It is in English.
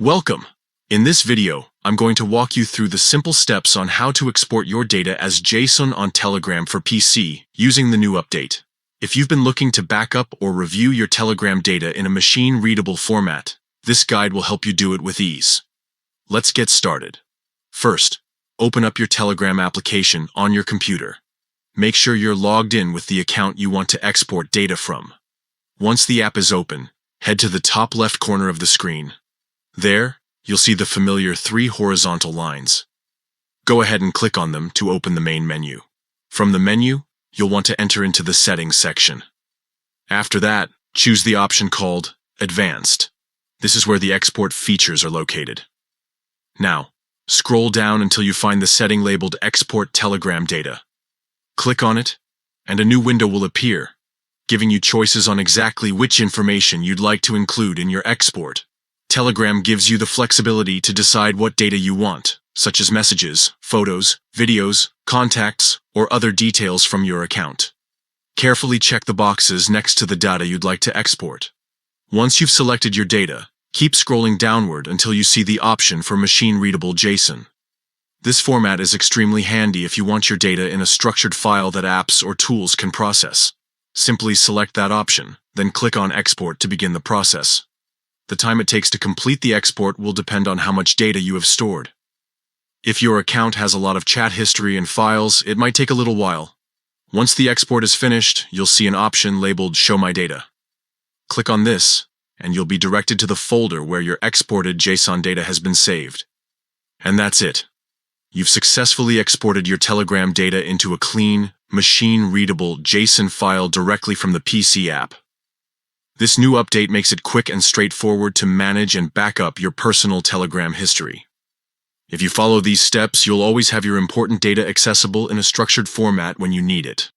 Welcome! In this video, I'm going to walk you through the simple steps on how to export your data as JSON on Telegram for PC using the new update. If you've been looking to backup or review your Telegram data in a machine-readable format, this guide will help you do it with ease. Let's get started. First, open up your Telegram application on your computer. Make sure you're logged in with the account you want to export data from. Once the app is open, head to the top left corner of the screen. There, you'll see the familiar 3 horizontal lines. Go ahead and click on them to open the main menu. From the menu, you'll want to enter into the Settings section. After that, choose the option called Advanced. This is where the export features are located. Now, scroll down until you find the setting labeled Export Telegram Data. Click on it, and a new window will appear, giving you choices on exactly which information you'd like to include in your export. Telegram gives you the flexibility to decide what data you want, such as messages, photos, videos, contacts, or other details from your account. Carefully check the boxes next to the data you'd like to export. Once you've selected your data, keep scrolling downward until you see the option for machine-readable JSON. This format is extremely handy if you want your data in a structured file that apps or tools can process. Simply select that option, then click on Export to begin the process. The time it takes to complete the export will depend on how much data you have stored. If your account has a lot of chat history and files, it might take a little while. Once the export is finished, you'll see an option labeled Show My Data. Click on this, and you'll be directed to the folder where your exported JSON data has been saved. And that's it. You've successfully exported your Telegram data into a clean, machine-readable JSON file directly from the PC app. This new update makes it quick and straightforward to manage and back up your personal Telegram history. If you follow these steps, you'll always have your important data accessible in a structured format when you need it.